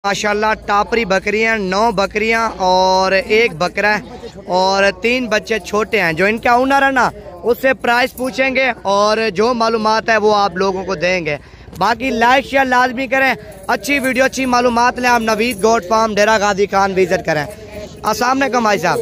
माशाल्लाह टापरी बकरियां, 9 बकरियां और 1 बकरा है और 3 बच्चे छोटे हैं। जो इनका ओनर है ना, उससे प्राइस पूछेंगे और जो मालूमात है वो आप लोगों को देंगे। बाकी लाइक शेयर लाजमी करें, अच्छी वीडियो अच्छी मालूमात लें। आप नवीद गोट फार्म डेरा गाजी खान विजिट करें। अस्सलाम वालेकुम भाई साहब।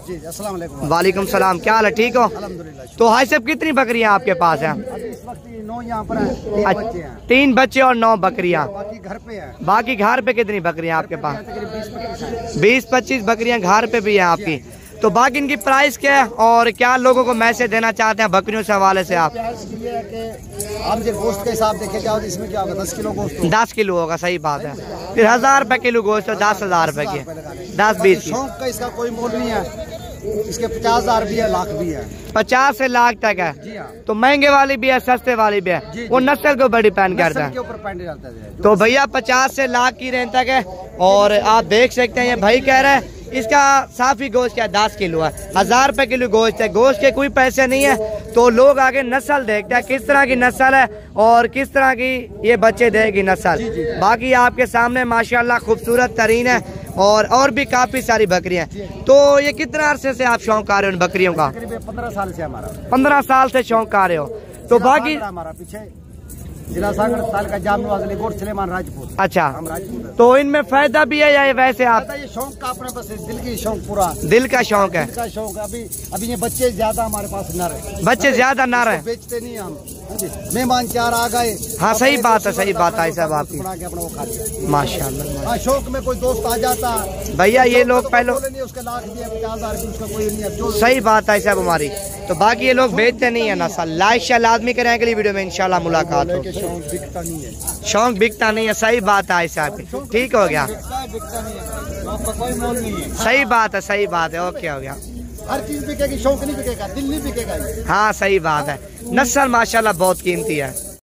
जी अस्सलाम वालेकुम। वालेकुम सलाम, क्या हाल है, ठीक हो? अल्हम्दुलिल्लाह। तो भाई साहब कितनी बकरियां आपके पास हैं? इस वक्त 9 यहाँ पर हैं, 3 बच्चे हैं। 3 बच्चे और 9 बकरियां। बाकी घर पे हैं। बाकी घर पे कितनी बकरियां आपके पास? 20-25 20-25 बकरियां घर पे भी हैं आपकी। तो बाकी इनकी प्राइस क्या है और क्या लोगों को मैसेज देना चाहते हैं बकरियों से हवाले से आप? ये है कि आप जो गोश्त के हिसाब देखे जाओ, इसमें क्या होगा, 10 किलो गोश्त 10 किलो होगा, सही बात है। फिर 1000 रुपए किलो गोश्त तो 10,000 रुपए की, 10-20 की। शौक का इसका कोई मोल नहीं है। इसके 50,000 भी है, लाख भी है। 50 से लाख तक है। जी हाँ। तो महंगे वाली भी है, सस्ते वाली भी है। जी, वो नस्ल के ऊपर डिपेंड करता है। के ऊपर डिपेंड करता है। तो भैया 50 से लाख की रेंज तक है। और आप देख सकते हैं ये भाई कह रहे हैं इसका साफी गोश्त क्या 10 किलो है, 1000 रुपए किलो गोश्त है। गोश्त के कोई पैसे नहीं है। तो लोग आगे नस्ल देखते हैं किस तरह की नस्ल है और किस तरह की ये बच्चे देगी नस्ल। बाकी आपके सामने माशाल्लाह खूबसूरत तरीन है और भी काफी सारी बकरियां। तो ये कितना अरसे से आप शौक कर रहे हो इन बकरियों का? 15 साल से हमारा। 15 साल से शौक कर रहे हो। तो बाकी हमारा पीछे जिला सागर साल का जामनू अगलीकोट सुलेमान राजपूत। अच्छा, हम राजपूत। तो इनमें फायदा भी है या ये वैसे आप? ये शौक का अपना बस दिल की शौक, पूरा दिल का शौक है। दिल का शौक है। अभी ये बच्चे ज्यादा हमारे पास न रहे। बच्चे ज्यादा ना रहे, बेचते नहीं हम। मेहमान 4 आ गए। हाँ सही बात है, सही बात है साहब आपकी। अपना वो खा लिया माशाल्लाह। हाँ, शौक में कोई दोस्त आ जाता भैया ये लोग पहले उसके लाख दिए, 50,000 भी उसका कोई नहीं है। सही बात है साहब हमारी। तो बाकी ये लोग बेचते नहीं है नस्ल। लाइक शेयर लाजमी करें, अगली वीडियो में इंशाल्लाह मुलाकात हो। शौक बिकता नहीं है। शौक बिकता नहीं है, सही बात है साहब, ठीक हो गया। बिकता नहीं है, शौक का कोई मोल नहीं है। सही बात है, सही बात है, ओके हो गया। हर चीज बिकेगी, शौक नहीं बिकेगा, दिल नहीं बिकेगा। हाँ सही बात है, नस्ल माशाल्लाह बहुत कीमती है।